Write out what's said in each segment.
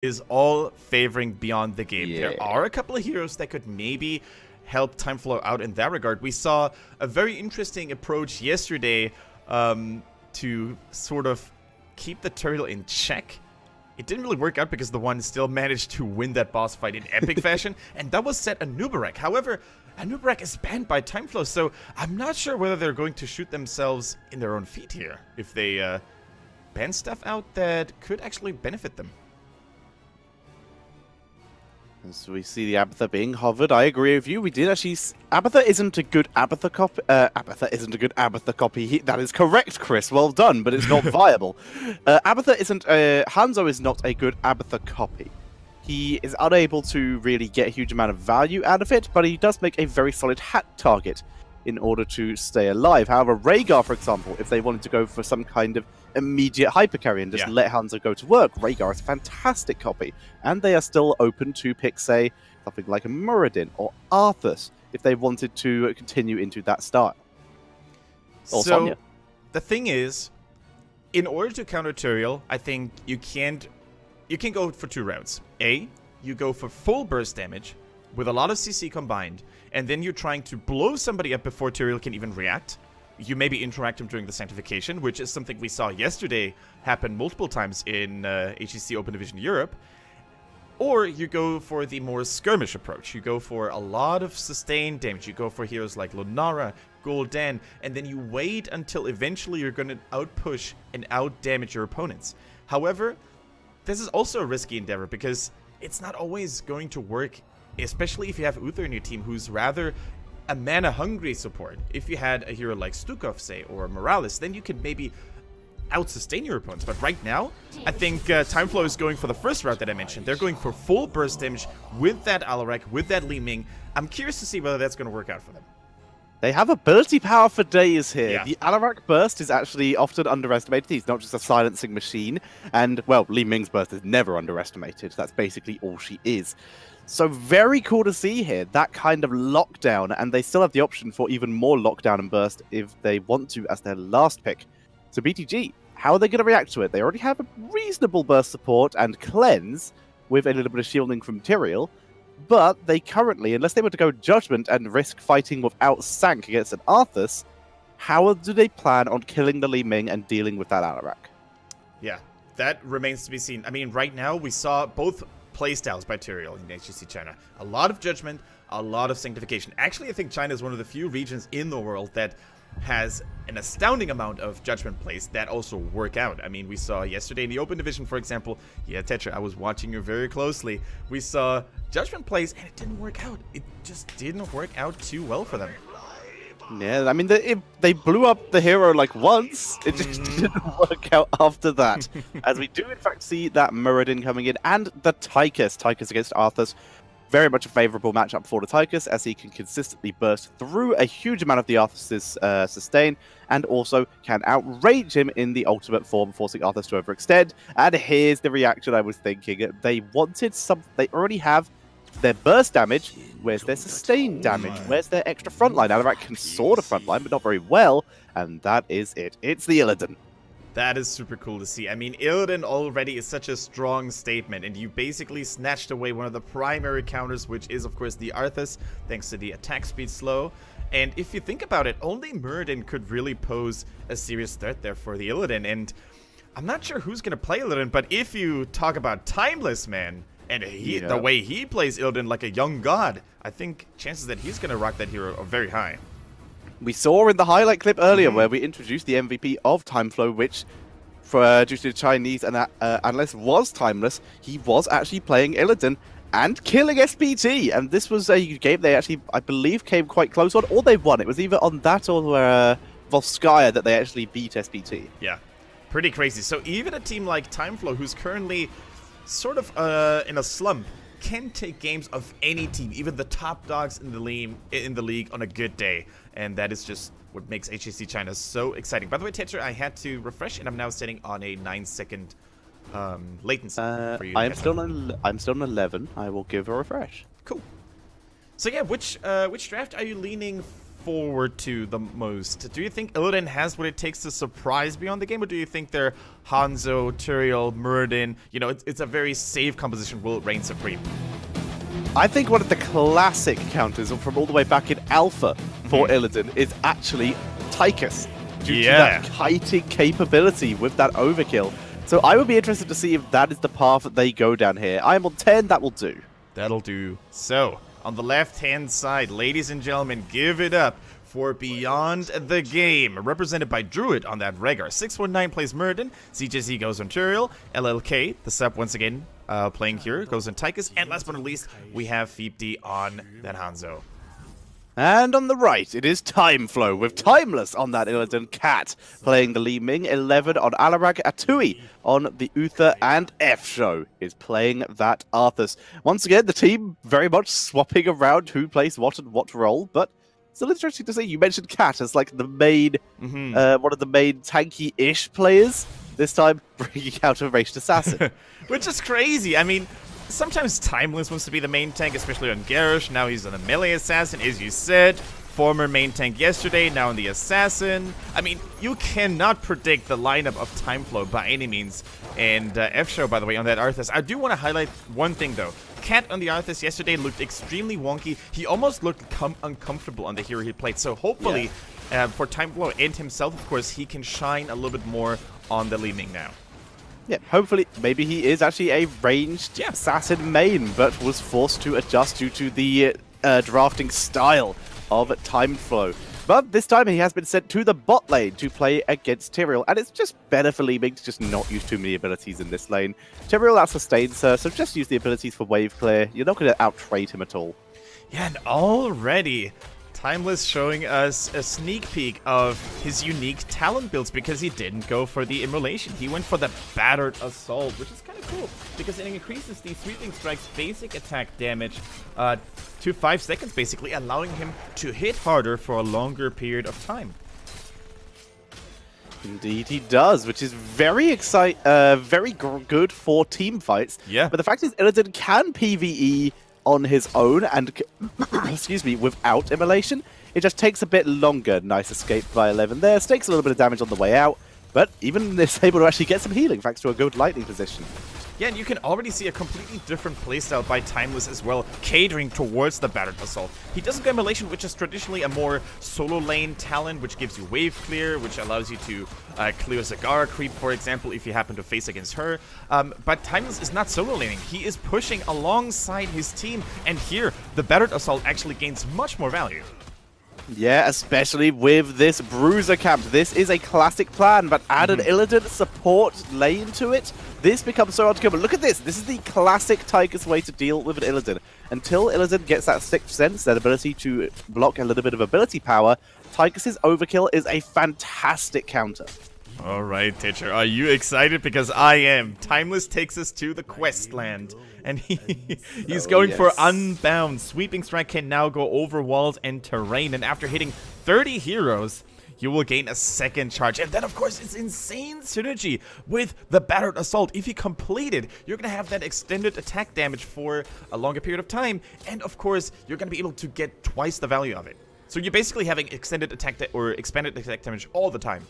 is all favoring Beyond the Game. Yeah. There are a couple of heroes that could maybe help TimeFlow out in that regard. We saw a very interesting approach yesterday to sort of keep the turtle in check. It didn't really work out because the one still managed to win that boss fight in epic fashion, and that was set Anubarak. However, Anubarak is banned by TimeFlow, so I'm not sure whether they're going to shoot themselves in their own feet here if they ban stuff out that could actually benefit them. So we see the Abathur being hovered. I agree with you. We did actually. Abathur isn't a good Abathur copy. Abathur isn't a good Abathur copy. That is correct, Chris. Well done, but it's not viable. Abathur isn't. Hanzo is not a good Abathur copy. He is unable to really get a huge amount of value out of it, but he does make a very solid hat target in order to stay alive. However, Rhaegar, for example, if they wanted to go for some kind of immediate hyper carry and just let Hanzo go to work, Rhaegar is a fantastic copy, and they are still open to pick, say, something like a Muradin or Arthas if they wanted to continue into that style. Or so, Sonya. The thing is, in order to counter Turiel, I think you can go for two routes. A, you go for full burst damage with a lot of CC combined, and then you're trying to blow somebody up before Turiel can even react. You maybe interact him during the Sanctification, which is something we saw yesterday happen multiple times in HGC Open Division Europe. Or you go for the more skirmish approach. You go for a lot of sustained damage. You go for heroes like Lunara, Gul'dan, and then you wait until eventually you're going to outpush and outdamage your opponents. However, this is also a risky endeavor because it's not always going to work, especially if you have Uther in your team who's rather a mana-hungry support. If you had a hero like Stukov, say, or Morales, then you could maybe out-sustain your opponents. But right now, I think TimeFlow is going for the first route that I mentioned. They're going for full burst damage with that Alarak, with that Li Ming. I'm curious to see whether that's going to work out for them. They have ability power for days here. Yeah. The Alarak burst is actually often underestimated. He's not just a silencing machine. And, well, Li Ming's burst is never underestimated. That's basically all she is. So very cool to see here, that kind of lockdown. And they still have the option for even more lockdown and burst if they want to as their last pick. So BTG, how are they going to react to it? They already have a reasonable burst support and cleanse with a little bit of shielding from Tyrael. But they currently, unless they were to go Judgment and risk fighting without Sank against an Arthas, how do they plan on killing the Li Ming and dealing with that Alarak? Yeah, that remains to be seen. I mean, right now we saw both playstyles by Tyrael in HGC China. A lot of Judgment, a lot of Sanctification. Actually, I think China is one of the few regions in the world that has an astounding amount of Judgment plays that also work out. I mean, we saw yesterday in the Open Division, for example, yeah, Tetra, I was watching you very closely. We saw Judgment plays, and it didn't work out. It just didn't work out too well for them. Yeah, I mean, they blew up the hero like once. It just didn't work out after that. As we do, in fact, see that Muradin coming in, and the Tychus. Tychus against Arthas. Very much a favorable matchup for the Tychus, as he can consistently burst through a huge amount of the Arthas' sustain, and also can outrage him in the ultimate form, forcing Arthas to overextend. And here's the reaction I was thinking. They wanted some... They already have their burst damage. Where's their sustain damage? Where's their extra frontline? Alarak can sort of frontline, but not very well. And that is it. It's the Illidan. That is super cool to see. I mean, Illidan already is such a strong statement, and you basically snatched away one of the primary counters, which is, of course, the Arthas, thanks to the attack speed slow. And if you think about it, only Muradin could really pose a serious threat there for the Illidan, and I'm not sure who's going to play Illidan, but if you talk about Timeless, man, and the way he plays Illidan like a young god, I think chances that he's going to rock that hero are very high. We saw in the highlight clip earlier where we introduced the MVP of TimeFlow, which, due to the Chinese and analyst, was Timeless. He was actually playing Illidan and killing SPT. And this was a game they actually, I believe, came quite close on, or they won. It was either on that or Volskaya that they actually beat SPT. Yeah, pretty crazy. So even a team like TimeFlow, who's currently sort of in a slump, can take games of any team, even the top dogs in the league on a good day. And that is just what makes HGC China so exciting. By the way, Tetra, I had to refresh, and I'm now sitting on a 9-second latency for you. I'm still on 11. I will give a refresh. Cool. So yeah, which draft are you leaning forward to the most? Do you think Illidan has what it takes to surprise beyond the game, or do you think they're Hanzo, Tyrael, Muradin? You know, it's a very safe composition will reign supreme. I think one of the classic counters from all the way back in Alpha for Illidan is actually Tychus, due to that kiting capability with that overkill. So I would be interested to see if that is the path that they go down here. I am on 10, that will do. That'll do. So, on the left-hand side, ladies and gentlemen, give it up for Beyond the Game, represented by Druid on that Rhaegar. 619 plays Muradin, CJZ goes on Tyrael, LLK, the sub once again playing here, goes on Tychus, and last but not least, we have Feepdi on that Hanzo. And on the right, it is TimeFlow with Timeless on that Illidan Cat, playing the Li Ming, 11 on Alarak, Atui on the Uther, and F-Show is playing that Arthas. Once again, the team very much swapping around who plays what and what role, but still interesting to see. You mentioned Cat as like the main, one of the main tanky-ish players, this time bringing out a ranged assassin. Which is crazy. I mean, sometimes Timeless wants to be the main tank, especially on Garrosh. Now he's on the melee assassin, as you said. Former main tank yesterday, now on the assassin. I mean, you cannot predict the lineup of TimeFlow by any means. And F-Show, by the way, on that Arthas. I do want to highlight one thing, though. Cat on the Arthas yesterday looked extremely wonky. He almost looked uncomfortable on the hero he played. So hopefully, for TimeFlow and himself, of course, he can shine a little bit more on the Li Ming now. Yeah, hopefully, maybe he is actually a ranged assassin main, but was forced to adjust due to the drafting style of TimeFlow. But this time he has been sent to the bot lane to play against Tyrael, and it's just better for Li Ming to just not use too many abilities in this lane. Tyrael outsustains her, so just use the abilities for wave clear. You're not going to out-trade him at all. Yeah, and already Timeless showing us a sneak peek of his unique talent builds, because he didn't go for the Immolation. He went for the Battered Assault, which is kind of cool because it increases the Sweeping Strike's basic attack damage to 5 seconds, basically, allowing him to hit harder for a longer period of time. Indeed he does, which is very good for team fights. Yeah. But the fact is, Illidan can PvE on his own and excuse me, without Immolation. It just takes a bit longer. Nice escape by 11 there. Takes a little bit of damage on the way out, but even is able to actually get some healing thanks to a good lightning position. Yeah, and you can already see a completely different playstyle by Timeless as well, catering towards the Battered Assault. He doesn't go Immolation, which is traditionally a more solo lane talent, which gives you wave clear, which allows you to clear Zagara creep, for example, if you happen to face against her. But Timeless is not solo laning. He is pushing alongside his team, and here, the Battered Assault actually gains much more value. Yeah, especially with this Bruiser camp. This is a classic plan, but add an Illidan support lane to it, this becomes so hard to kill. But look at this. This is the classic Tychus way to deal with an Illidan. Until Illidan gets that 6th sense, that ability to block a little bit of ability power, Tychus's overkill is a fantastic counter. All right, Teacher, are you excited? Because I am. Timeless takes us to the Questland, and he's going for Unbound. Sweeping Strike can now go over walls and terrain, and after hitting 30 heroes, you will gain a 2nd charge. And then, of course, it's insane synergy with the Battered Assault. If you complete it, you're going to have that extended attack damage for a longer period of time, and of course, you're going to be able to get twice the value of it. So you're basically having extended attack or expanded attack damage all the time.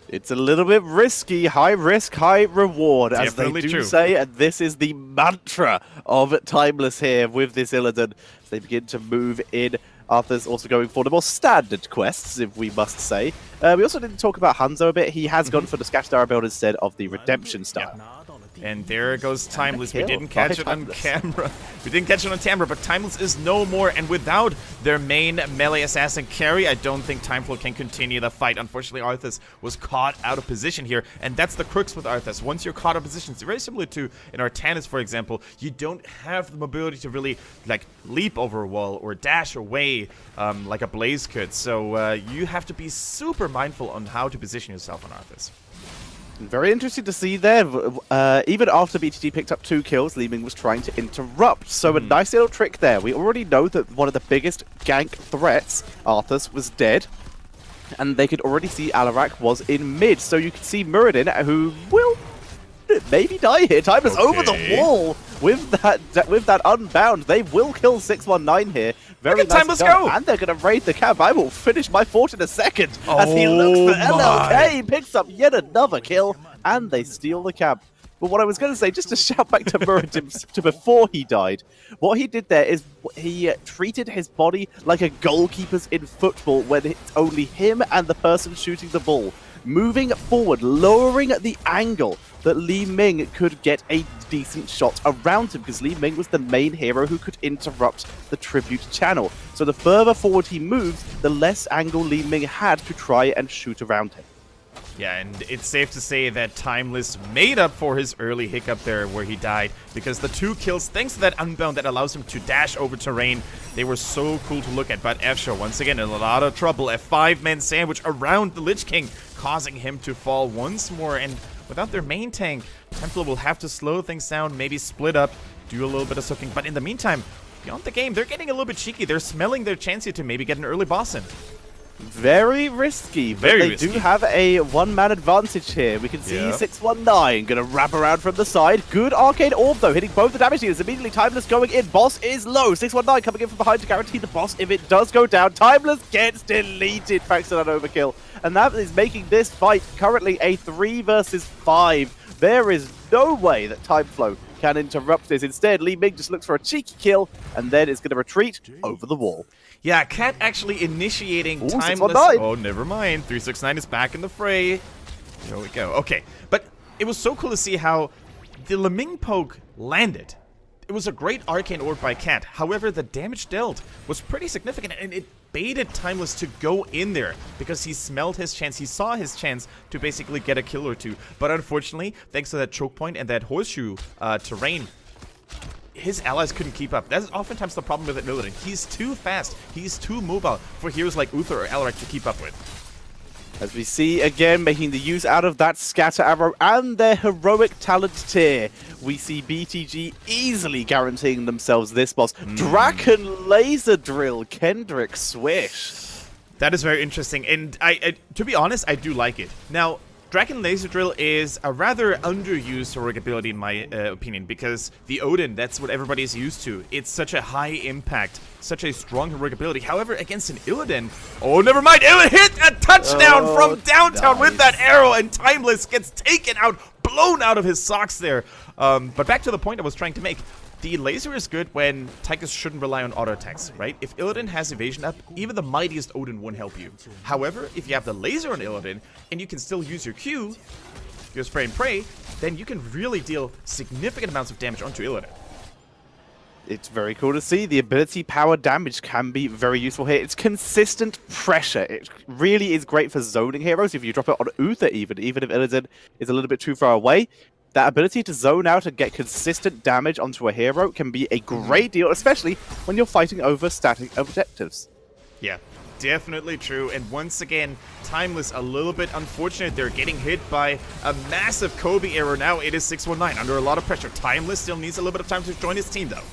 It's a little bit risky, high risk, high reward, as Definitely they do true. say, and this is the mantra of Timeless here with this Illidan as they begin to move in. Arthur's also going for the more standard quests, if we must say. We also didn't talk about Hanzo a bit. He has gone for the Skashtar build instead of the Redemption style. And there goes Timeless. We didn't catch it on camera. We didn't catch it on camera, but Timeless is no more. And without their main melee assassin carry, I don't think TimeFlow can continue the fight. Unfortunately, Arthas was caught out of position here. And that's the crux with Arthas. Once you're caught out of position, it's very similar to in Artanis, for example. You don't have the mobility to really like leap over a wall or dash away like a Blaze could. So you have to be super mindful on how to position yourself on Arthas. Very interesting to see there. Even after BTG picked up 2 kills, Li Ming was trying to interrupt. So a nice little trick there. We already know that one of the biggest gank threats, Arthas, was dead. And they could already see Alarak was in mid. So you could see Muradin, who will maybe die here. Timeless over the wall with that unbound, they will kill 619 here. Very nice. Timeless go! And they're going to raid the camp. I will finish my fort in a second as he looks for LLK. He picks up yet another kill, and they steal the camp. But what I was going to say, just to shout back to Muradin to before he died, what he did there is he treated his body like a goalkeeper's in football when it's only him and the person shooting the ball. Moving forward, lowering the angle that Li Ming could get a decent shot around him, because Li Ming was the main hero who could interrupt the tribute channel. So the further forward he moves, the less angle Li Ming had to try and shoot around him. Yeah, and it's safe to say that Timeless made up for his early hiccup there where he died, because the 2 kills, thanks to that unbound that allows him to dash over terrain, they were so cool to look at. But Efsha, once again, in a lot of trouble. A 5-man sandwich around the Lich King, causing him to fall once more. And without their main tank, TimeFlow will have to slow things down, maybe split up, do a little bit of soaking. But in the meantime, beyond the game, they're getting a little bit cheeky. They're smelling their chance here to maybe get an early boss in. Very risky, but they do have a 1-man advantage here. We can see 619 going to wrap around from the side. Good arcane orb though, hitting both the damage dealers. Immediately Timeless going in. Boss is low. 619 coming in from behind to guarantee the boss if it does go down. Timeless gets deleted thanks to that overkill. And that is making this fight currently a 3 versus 5. There is no way that TimeFlow can interrupt this. Instead, Li Ming just looks for a cheeky kill and then is going to retreat over the wall. Yeah, Cat actually initiating Timeless. Oh, never mind. 369 is back in the fray. There we go. Okay, but it was so cool to see how the Li Ming poke landed. It was a great arcane orb by Cat. However, the damage dealt was pretty significant, and it baited Timeless to go in there because he smelled his chance. He saw his chance to basically get a kill or two. But unfortunately, thanks to that choke point and that horseshoe terrain, his allies couldn't keep up. That's oftentimes the problem with Illidan. He's too fast. He's too mobile for heroes like Uther or Alarak to keep up with. As we see again, making the use out of that scatter arrow and their heroic talent tier, we see BTG easily guaranteeing themselves this boss. Draken Laser Drill, Kendrick Swish. That is very interesting, and I to be honest, I do like it. Now, Draken Laser Drill is a rather underused heroic ability in my opinion, because the Odin, that's what everybody is used to. It's such a high impact, such a strong heroic ability. However, against an Illidan, oh, never mind, it hit a touchdown from downtown with that arrow, and Timeless gets taken out, blown out of his socks there. But back to the point I was trying to make. The laser is good when Tychus shouldn't rely on auto attacks, right? If Illidan has evasion up, even the mightiest Odin won't help you. However, if you have the laser on Illidan, and you can still use your Q, your spray and pray, then you can really deal significant amounts of damage onto Illidan. It's very cool to see. The ability power damage can be very useful here. It's consistent pressure. It really is great for zoning heroes. If you drop it on Uther even if Illidan is a little bit too far away, that ability to zone out and get consistent damage onto a hero can be a great deal, especially when you're fighting over static objectives. Yeah, definitely true. And once again, Timeless a little bit unfortunate. They're getting hit by a massive Kobe error. Now it is 619 under a lot of pressure. Timeless still needs a little bit of time to join his team, though.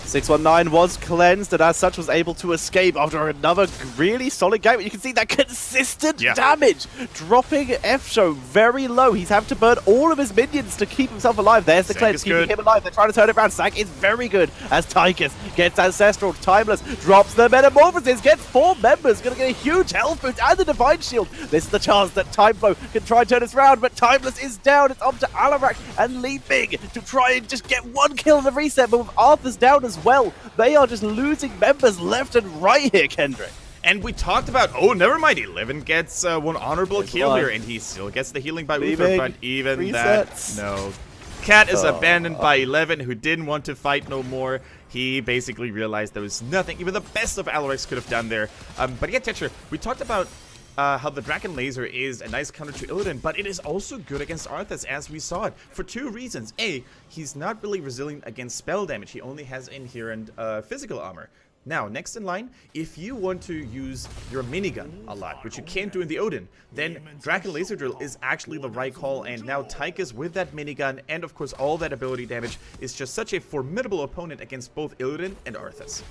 619 was cleansed and as such was able to escape after another really solid game. You can see that consistent damage dropping Efsha very low. He's having to burn all of his minions to keep himself alive. There's the cleanse, keeping him alive. They're trying to turn it around. Sank is very good as Tychus gets Ancestral. Timeless drops the Metamorphosis, gets 4 members, going to get a huge health boost and the Divine Shield. This is the chance that TimeFlow can try and turn this around, but Timeless is down. It's up to Alarak and Li Ming to try and just get 1 kill in the reset, but with Arthur's down as well, they are just losing members left and right here, Kendrick. And we talked about, oh, never mind, 11 gets 1 honorable kill here, and he still gets the healing by Uther, but even that, no. Cat is abandoned by 11, who didn't want to fight no more. He basically realized there was nothing even the best of Alarex could have done there. But yeah, Tetcher, we talked about how the Draken Laser is a nice counter to Illidan, but it is also good against Arthas, as we saw it, for 2 reasons. A, he's not really resilient against spell damage. He only has inherent physical armor. Now, next in line, if you want to use your minigun a lot, which you can't do in the Odin, then Draken Laser Drill is actually the right call, and now Tychus with that minigun and of course all that ability damage is just such a formidable opponent against both Illidan and Arthas.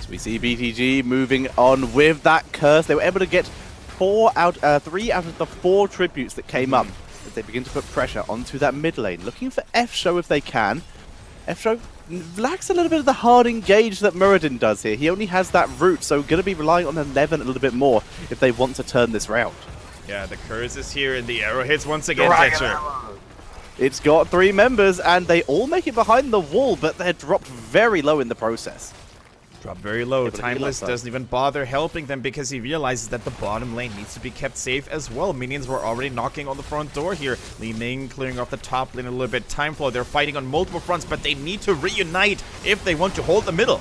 So we see BTG moving on with that curse. They were able to get 3 out of the 4 tributes that came up. as they begin to put pressure onto that mid lane. Looking for F-Show if they can. F-Show lacks a little bit of the hard engage that Muradin does here. He only has that root, so going to be relying on 11 a little bit more if they want to turn this round. Yeah, the curse is here, and the arrow hits once again, Tetcher. It's got 3 members, and they all make it behind the wall, but they're dropped very low in the process. Drop very low. Timeless doesn't even bother helping them because he realizes that the bottom lane needs to be kept safe as well. Minions were already knocking on the front door here. Li Ning clearing off the top lane a little bit. TimeFlow, they're fighting on multiple fronts, but they need to reunite if they want to hold the middle.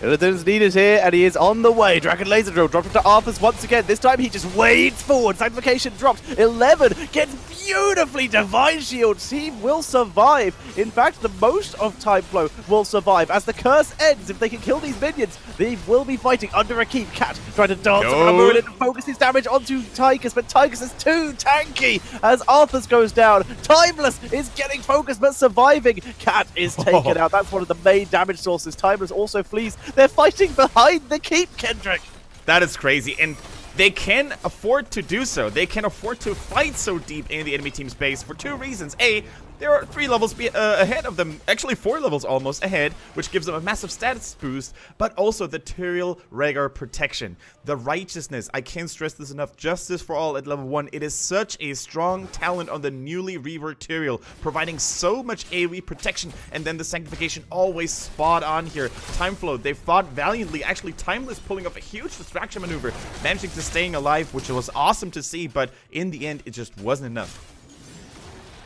Illidan's needed here, and he is on the way. Dragon Laser Drill dropped into Arthas once again. This time he just wades forward. Sanctification dropped. 11 gets beautifully Divine Shield. Team will survive. In fact, the most of TimeFlow will survive. As the curse ends, if they can kill these minions, they will be fighting under a keep. Cat trying to dance around Muradin and focus his damage onto Tychus, but Tychus is too tanky as Arthas goes down. Timeless is getting focused, but surviving. Cat is taken out. That's one of the main damage sources. Timeless also flees. They're fighting behind the keep, Kendrick. That is crazy, and they can afford to do so. They can afford to fight so deep in the enemy team's base for 2 reasons. A, there are 3 levels ahead of them, actually 4 levels almost ahead, which gives them a massive status boost, but also the Tyrael Rhaegar protection. The righteousness, I can't stress this enough, justice for all at level 1. It is such a strong talent on the newly reworked Tyrael, providing so much AoE protection, and then the sanctification always spot on here. TimeFlow, they fought valiantly, actually Timeless pulling off a huge distraction maneuver, managing to staying alive, which was awesome to see, but in the end, it just wasn't enough.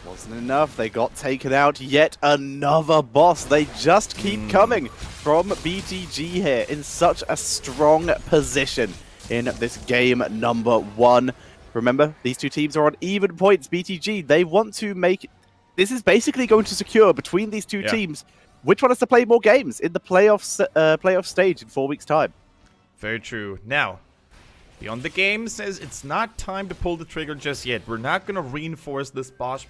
Wasn't enough. They got taken out. Yet another boss. They just keep coming from BTG here in such a strong position in this game number 1. Remember, these 2 teams are on even points. BTG, they want to make... This is basically going to secure between these 2 teams which one has to play more games in the playoff stage in 4 weeks' time. Very true. Now, Beyond the Game says it's not time to pull the trigger just yet. We're not going to reinforce this boss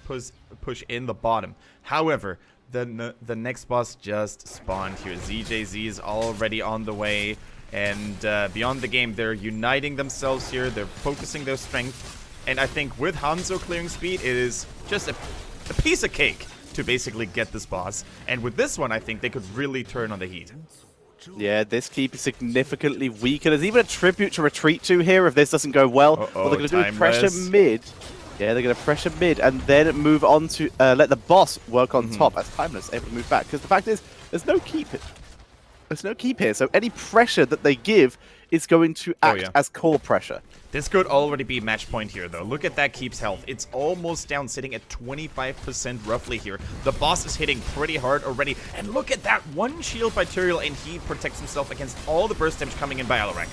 push in the bottom. However, the next boss just spawned here. ZJZ is already on the way. And Beyond the Game, they're uniting themselves here. They're focusing their strength. And I think with Hanzo clearing speed, it is just a piece of cake to basically get this boss. And with this one, I think they could really turn on the heat. Yeah, this keep is significantly weaker. There's even a tribute to retreat to here if this doesn't go well. What they're going to do is pressure mid. Yeah, they're going to pressure mid and then move on to let the boss work on top as Timeless able to move back. Because the fact is, there's no keep. There's no keep here, so any pressure that they give is going to act as core pressure. This could already be match point here, though. Look at that keep's health. It's almost down, sitting at 25% roughly here. The boss is hitting pretty hard already. And look at that one shield by Tyrael, and he protects himself against all the burst damage coming in by Alarak.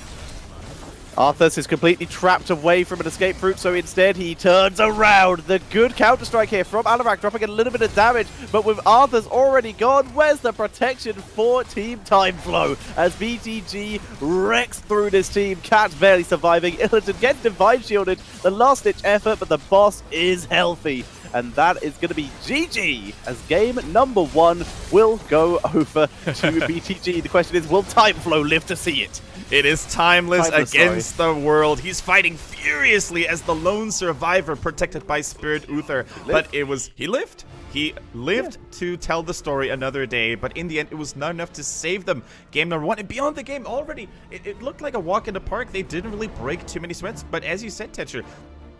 Arthas is completely trapped away from an escape route, so instead he turns around. The good counter-strike here from Alarak, dropping a little bit of damage, but with Arthas already gone, where's the protection for Team TimeFlow? As BTG wrecks through this team, Cat barely surviving, Illidan gets Divine Shielded, the last-ditch effort, but the boss is healthy. And that is going to be GG, as game number 1 will go over to BTG. The question is, will TimeFlow live to see it? It is Timeless against the world. He's fighting furiously as the lone survivor protected by Spirit Uther. But he lived. He lived to tell the story another day, but in the end, it was not enough to save them. Game number 1, and Beyond the Game already, it looked like a walk in the park. They didn't really break too many sweats, but as you said, Tetcher,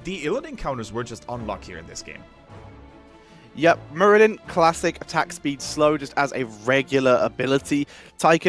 the Illidan counters were just on lock here in this game. Yep, Muradin, classic attack speed slow, just as a regular ability. Tychus,